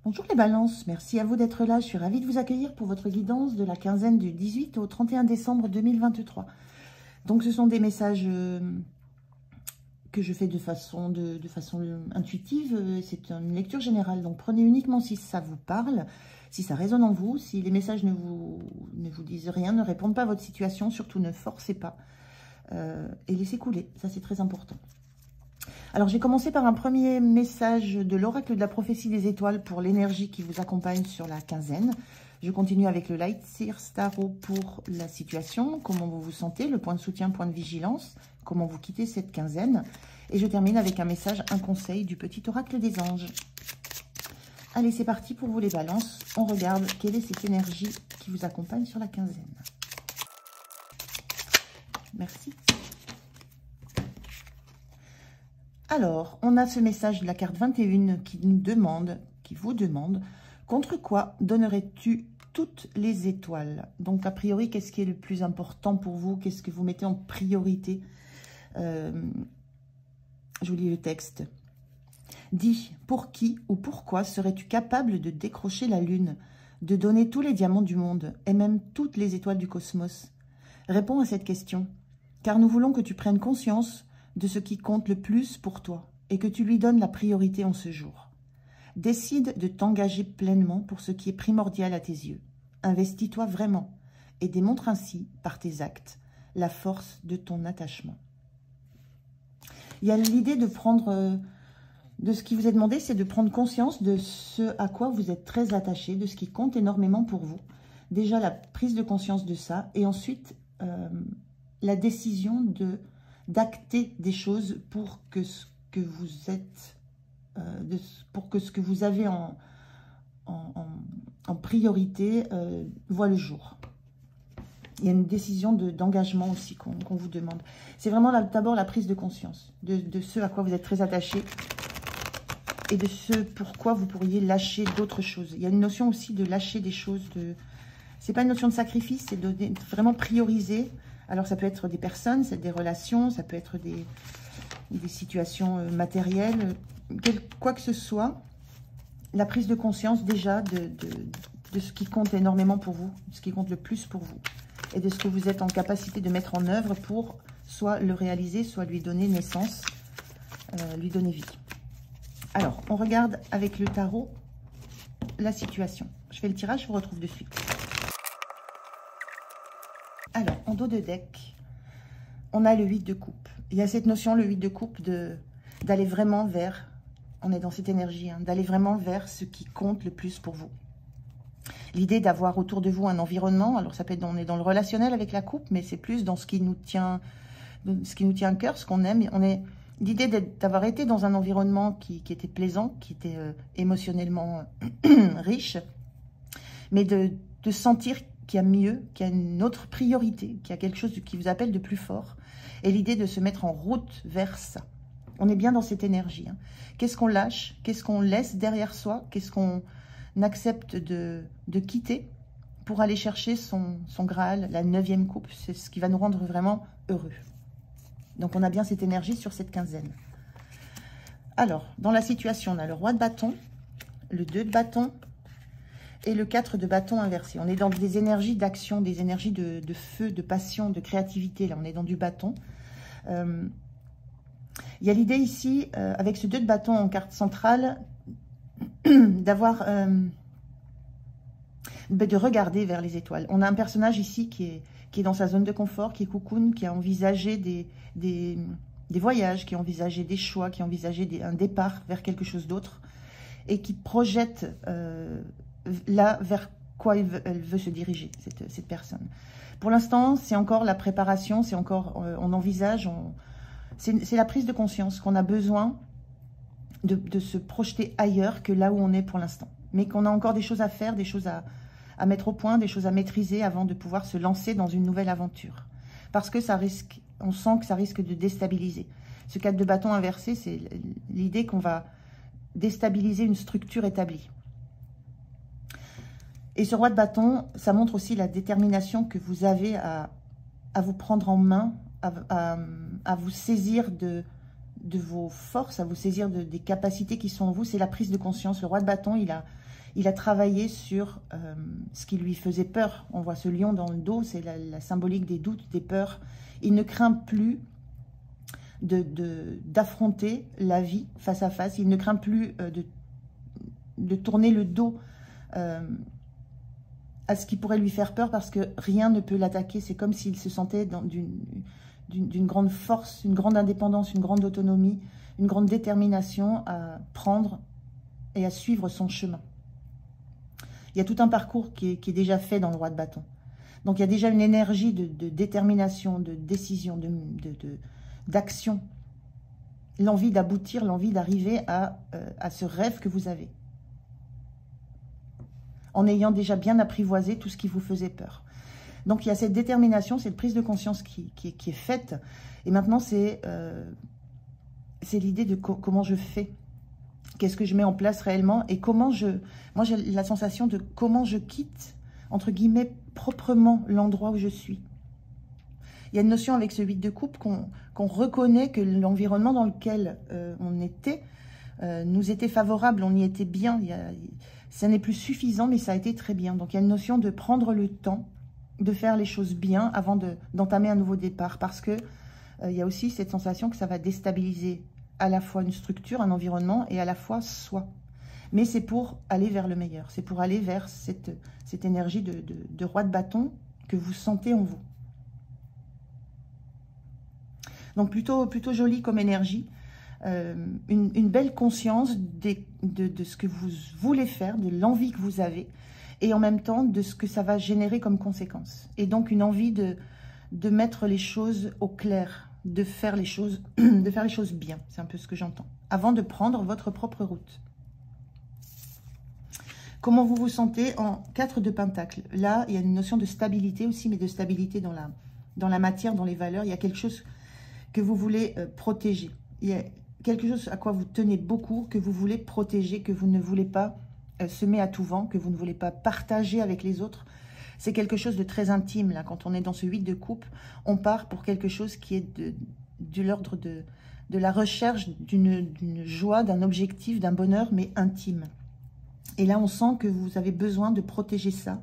Bonjour les balances, merci à vous d'être là. Je suis ravie de vous accueillir pour votre guidance de la quinzaine du 18 au 31 décembre 2023. Donc ce sont des messages que je fais de façon intuitive. C'est une lecture générale, donc prenez uniquement si ça vous parle, si ça résonne en vous. Si les messages ne vous disent rien, ne répondent pas à votre situation, surtout ne forcez pas et laissez couler, ça c'est très important. Alors, j'ai commencé par un premier message de l'oracle de la prophétie des étoiles pour l'énergie qui vous accompagne sur la quinzaine. Je continue avec le Light Seer Tarot pour la situation, comment vous vous sentez, le point de soutien, point de vigilance, comment vous quittez cette quinzaine. Et je termine avec un message, un conseil du petit oracle des anges. Allez, c'est parti pour vous les balances. On regarde quelle est cette énergie qui vous accompagne sur la quinzaine. Merci. Alors, on a ce message de la carte 21 qui vous demande, contre quoi donnerais-tu toutes les étoiles? Donc, a priori, qu'est-ce qui est le plus important pour vous? Qu'est-ce que vous mettez en priorité? Je vous lis le texte. Dis, pour qui ou pourquoi serais-tu capable de décrocher la lune, de donner tous les diamants du monde et même toutes les étoiles du cosmos? Réponds à cette question, car nous voulons que tu prennes conscience de ce qui compte le plus pour toi et que tu lui donnes la priorité en ce jour. Décide de t'engager pleinement pour ce qui est primordial à tes yeux. Investis-toi vraiment et démontre ainsi, par tes actes, la force de ton attachement. Il y a l'idée de prendre, de ce qui vous est demandé, c'est de prendre conscience de ce à quoi vous êtes très attaché, de ce qui compte énormément pour vous. Déjà la prise de conscience de ça et ensuite la décision d'acter des choses pour que ce que vous êtes, pour que ce que vous avez en priorité voit le jour. Il y a une décision d'engagement aussi qu'on vous demande. C'est vraiment d'abord la prise de conscience de ce à quoi vous êtes très attaché et de ce pourquoi vous pourriez lâcher d'autres choses. Il y a une notion aussi de lâcher des choses. C'est pas une notion de sacrifice, c'est de vraiment prioriser. Alors, ça peut être des personnes, c'est des relations, ça peut être des situations matérielles, quoi que ce soit. La prise de conscience déjà de ce qui compte énormément pour vous, de ce qui compte le plus pour vous, et de ce que vous êtes en capacité de mettre en œuvre pour soit le réaliser, soit lui donner naissance, lui donner vie. Alors, on regarde avec le tarot la situation. Je fais le tirage, je vous retrouve de suite. Alors, en dos de deck, on a le 8 de coupe. Il y a cette notion, le 8 de coupe, d'aller vraiment vers, on est dans cette énergie, hein, d'aller vraiment vers ce qui compte le plus pour vous. L'idée d'avoir autour de vous un environnement, alors ça peut être, on est dans le relationnel avec la coupe, mais c'est plus dans ce qui nous tient à cœur, ce qu'on aime. L'idée d'avoir été dans un environnement qui était plaisant, qui était émotionnellement riche, mais de sentir qu'il y a mieux, qu'il y a une autre priorité, qu'il y a quelque chose qui vous appelle de plus fort. Et l'idée de se mettre en route vers ça. On est bien dans cette énergie. Hein. Qu'est-ce qu'on lâche? Qu'est-ce qu'on laisse derrière soi? Qu'est-ce qu'on accepte de quitter pour aller chercher son Graal, la 9e coupe? C'est ce qui va nous rendre vraiment heureux. Donc, on a bien cette énergie sur cette quinzaine. Alors, dans la situation, on a le roi de bâton, le 2 de bâton, et le 4 de bâton inversé. On est dans des énergies d'action, des énergies de feu, de passion, de créativité. Là, on est dans du bâton. Il y a l'idée ici, avec ce 2 de bâton en carte centrale, d'avoir, de regarder vers les étoiles. On a un personnage ici qui est dans sa zone de confort, qui est cocoon, qui a envisagé des voyages, qui a envisagé des choix, qui a envisagé un départ vers quelque chose d'autre et qui projette là vers quoi elle veut se diriger, cette personne. Pour l'instant, c'est encore la préparation, c'est encore, on envisage, c'est la prise de conscience qu'on a besoin de se projeter ailleurs que là où on est pour l'instant. Mais qu'on a encore des choses à faire, des choses à mettre au point, des choses à maîtriser avant de pouvoir se lancer dans une nouvelle aventure. Parce que ça risque, on sent que ça risque de déstabiliser. Ce 4 de bâton inversé, c'est l'idée qu'on va déstabiliser une structure établie. Et ce roi de bâton, ça montre aussi la détermination que vous avez à vous prendre en main, à vous saisir de vos forces, à vous saisir des capacités qui sont en vous. C'est la prise de conscience. Le roi de bâton, il a il a travaillé sur ce qui lui faisait peur. On voit ce lion dans le dos, c'est la symbolique des doutes, des peurs. Il ne craint plus d'affronter la vie face à face. Il ne craint plus de tourner le dos à ce qui pourrait lui faire peur, parce que rien ne peut l'attaquer. C'est comme s'il se sentait dans d'une grande force, une grande indépendance, une grande autonomie, une grande détermination à prendre et à suivre son chemin. Il y a tout un parcours qui est déjà fait dans le roi de bâton. Donc il y a déjà une énergie de détermination, de décision, d'action. L'envie d'aboutir, l'envie d'arriver à ce rêve que vous avez. En ayant déjà bien apprivoisé tout ce qui vous faisait peur. Donc il y a cette détermination, cette prise de conscience qui est faite. Et maintenant c'est l'idée de comment je fais. Qu'est-ce que je mets en place réellement et comment moi j'ai la sensation de comment je quitte, entre guillemets, proprement l'endroit où je suis. Il y a une notion avec ce 8 de coupe qu'on reconnaît que l'environnement dans lequel on était nous était favorable, on y était bien. Ça n'est plus suffisant, mais ça a été très bien. Donc il y a une notion de prendre le temps de faire les choses bien avant d'entamer un nouveau départ, parce que il y a aussi cette sensation que ça va déstabiliser à la fois une structure, un environnement, et à la fois soi. Mais c'est pour aller vers le meilleur, c'est pour aller vers cette énergie de roi de bâton que vous sentez en vous. Donc plutôt joli comme énergie, une belle conscience de ce que vous voulez faire, de l'envie que vous avez, et en même temps de ce que ça va générer comme conséquence. Et donc une envie de mettre les choses au clair, de faire les choses bien, c'est un peu ce que j'entends, avant de prendre votre propre route. Comment vous vous sentez en 4 de Pentacle? Là, il y a une notion de stabilité aussi, mais de stabilité dans la matière, dans les valeurs. Il y a quelque chose que vous voulez protéger. Il y a quelque chose à quoi vous tenez beaucoup, que vous voulez protéger, que vous ne voulez pas semer à tout vent, que vous ne voulez pas partager avec les autres. C'est quelque chose de très intime, là. Quand on est dans ce 8 de coupe, on part pour quelque chose qui est de l'ordre de la recherche d'une joie, d'un objectif, d'un bonheur, mais intime. Et là, on sent que vous avez besoin de protéger ça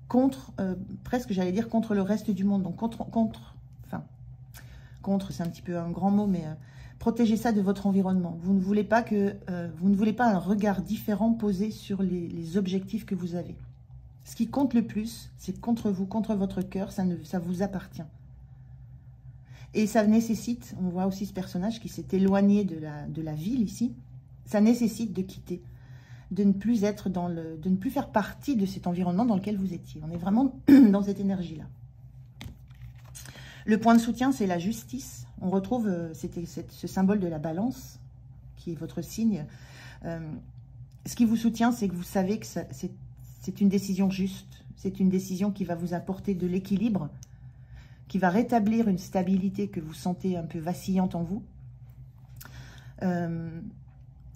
contre, presque, j'allais dire, contre le reste du monde. Donc, contre, c'est un petit peu un grand mot, mais protégez ça de votre environnement. Vous ne voulez pas un regard différent posé sur les objectifs que vous avez. Ce qui compte le plus, c'est contre vous, contre votre cœur, ça vous appartient. Et ça nécessite, on voit aussi ce personnage qui s'est éloigné de la ville ici, ça nécessite de quitter, de ne plus faire partie de cet environnement dans lequel vous étiez. On est vraiment dans cette énergie-là. Le point de soutien, c'est la justice. On retrouve ce symbole de la balance, qui est votre signe. Ce qui vous soutient, c'est que vous savez que c'est une décision juste. C'est une décision qui va vous apporter de l'équilibre, qui va rétablir une stabilité que vous sentez un peu vacillante en vous.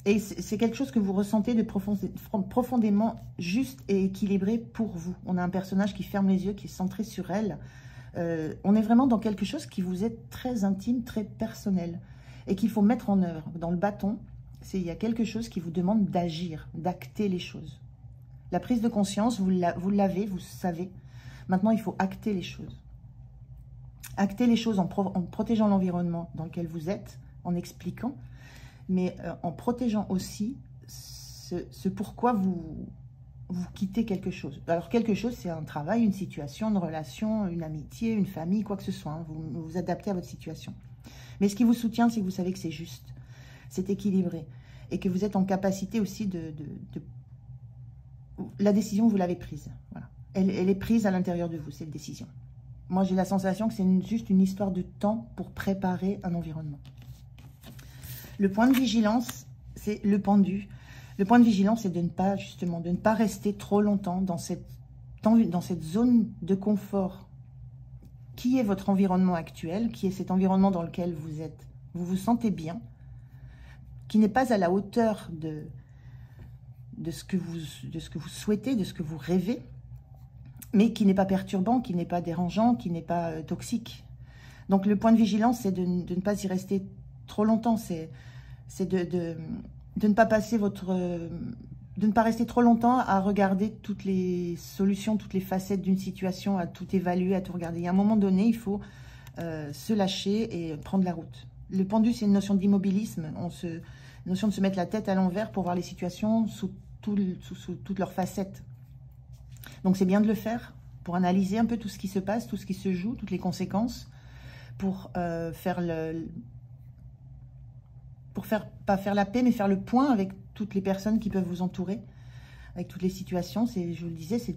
Et c'est quelque chose que vous ressentez de profondément juste et équilibré pour vous. On a un personnage qui ferme les yeux, qui est centré sur elle. On est vraiment dans quelque chose qui vous est très intime, très personnel, et qu'il faut mettre en œuvre. Dans le bâton, il y a quelque chose qui vous demande d'agir, d'acter les choses. La prise de conscience, vous l'avez, vous savez. Maintenant, il faut acter les choses. Acter les choses en protégeant l'environnement dans lequel vous êtes, en expliquant, mais en protégeant aussi ce pourquoi vous quittez quelque chose. Alors, quelque chose, c'est un travail, une situation, une relation, une amitié, une famille, quoi que ce soit. Hein. Vous vous adaptez à votre situation. Mais ce qui vous soutient, c'est que vous savez que c'est juste, c'est équilibré, et que vous êtes en capacité aussi la décision, vous l'avez prise. Voilà. Elle est prise à l'intérieur de vous, cette décision. Moi, j'ai la sensation que c'est juste une histoire de temps pour préparer un environnement. Le point de vigilance, c'est le pendu. Le point de vigilance, c'est de ne pas rester trop longtemps dans cette zone de confort qui est votre environnement actuel, qui est cet environnement dans lequel vous vous sentez bien, qui n'est pas à la hauteur de ce que vous souhaitez, de ce que vous rêvez, mais qui n'est pas perturbant, qui n'est pas dérangeant, qui n'est pas toxique. Donc le point de vigilance, c'est de ne pas y rester trop longtemps, c'est de ne pas passer votre ne pas rester trop longtemps à regarder toutes les solutions, toutes les facettes d'une situation, à tout évaluer, à tout regarder. Il y a un moment donné, il faut se lâcher et prendre la route. Le pendu, c'est une notion d'immobilisme, une notion de se mettre la tête à l'envers pour voir les situations sous toutes leurs facettes. Donc c'est bien de le faire, pour analyser un peu tout ce qui se passe, tout ce qui se joue, toutes les conséquences, pour pas faire la paix, mais faire le point avec toutes les personnes qui peuvent vous entourer, avec toutes les situations. Je vous le disais, c'est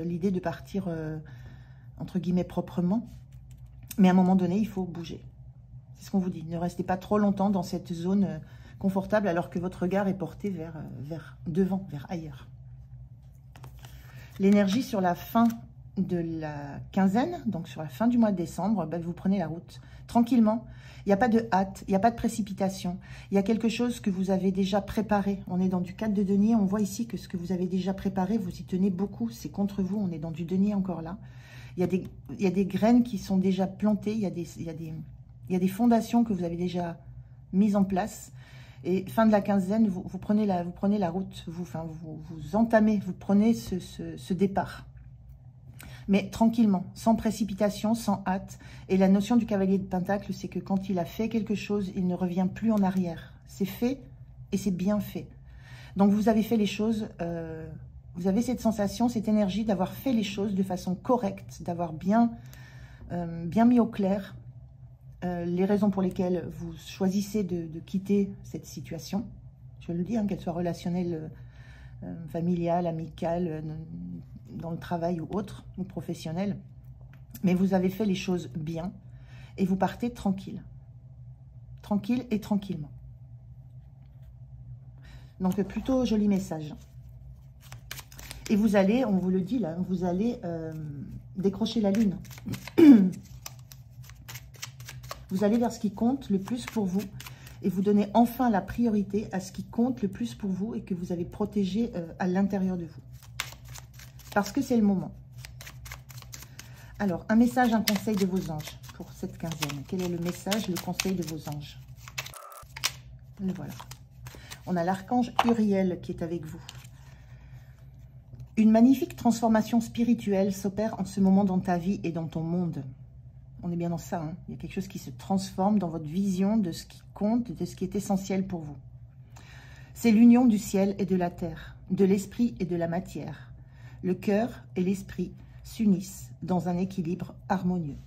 l'idée de partir, entre guillemets, proprement. Mais à un moment donné, il faut bouger. C'est ce qu'on vous dit. Ne restez pas trop longtemps dans cette zone confortable alors que votre regard est porté vers devant, vers ailleurs. L'énergie sur la fin de la quinzaine, donc sur la fin du mois de décembre, ben vous prenez la route tranquillement. Il n'y a pas de hâte, il n'y a pas de précipitation. Il y a quelque chose que vous avez déjà préparé. On est dans du 4 de denier. On voit ici que ce que vous avez déjà préparé, vous y tenez beaucoup. C'est contre vous. On est dans du denier encore là. Il y a des graines qui sont déjà plantées. Il y a des fondations que vous avez déjà mises en place. Et fin de la quinzaine, vous prenez la route. Vous entamez, vous prenez ce départ. Mais tranquillement, sans précipitation, sans hâte. Et la notion du cavalier de Pentacle, c'est que quand il a fait quelque chose, il ne revient plus en arrière. C'est fait et c'est bien fait. Donc vous avez fait les choses, vous avez cette sensation, cette énergie d'avoir fait les choses de façon correcte, d'avoir bien mis au clair les raisons pour lesquelles vous choisissez de quitter cette situation. Je le dis, hein, qu'elle soit relationnelle, familiale, amicale, dans le travail ou autre, ou professionnel. Mais vous avez fait les choses bien et vous partez tranquille. Tranquille et tranquillement. Donc, plutôt joli message. Et vous allez, on vous le dit là, vous allez décrocher la lune. Vous allez vers ce qui compte le plus pour vous et vous donnez enfin la priorité à ce qui compte le plus pour vous et que vous avez protégé à l'intérieur de vous. Parce que c'est le moment. Alors, un message, un conseil de vos anges pour cette quinzaine. Quel est le message, le conseil de vos anges? Le voilà. On a l'archange Uriel qui est avec vous. Une magnifique transformation spirituelle s'opère en ce moment dans ta vie et dans ton monde. On est bien dans ça, hein. Il y a quelque chose qui se transforme dans votre vision de ce qui compte, de ce qui est essentiel pour vous. C'est l'union du ciel et de la terre, de l'esprit et de la matière. Le cœur et l'esprit s'unissent dans un équilibre harmonieux.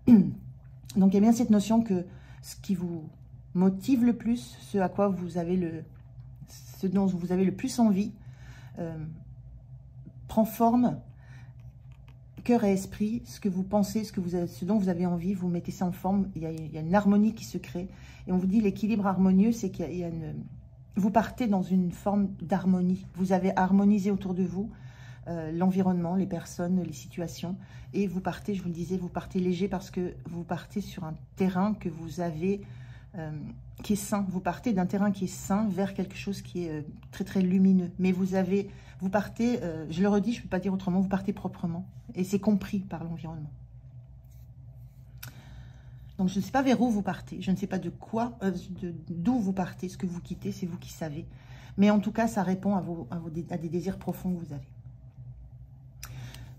Donc, il y a bien cette notion que ce qui vous motive le plus, ce à quoi vous avez ce dont vous avez le plus envie, prend forme, cœur et esprit, ce que vous pensez, ce dont vous avez envie, vous mettez ça en forme, il y a une harmonie qui se crée. Et on vous dit l'équilibre harmonieux, c'est qu'il y a vous partez dans une forme d'harmonie. Vous avez harmonisé autour de vous l'environnement, les personnes, les situations. Et vous partez, je vous le disais, vous partez léger parce que vous partez sur un terrain que vous avez, qui est sain. Vous partez d'un terrain qui est sain vers quelque chose qui est très très lumineux. Mais vous partez, je le redis, je ne peux pas dire autrement, vous partez proprement. Et c'est compris par l'environnement. Donc je ne sais pas vers où vous partez, je ne sais pas d'où vous partez, ce que vous quittez, c'est vous qui savez. Mais en tout cas, ça répond à des désirs profonds que vous avez.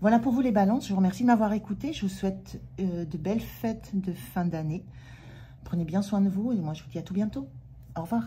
Voilà pour vous les balances, je vous remercie de m'avoir écouté. Je vous souhaite de belles fêtes de fin d'année. Prenez bien soin de vous et moi je vous dis à tout bientôt. Au revoir.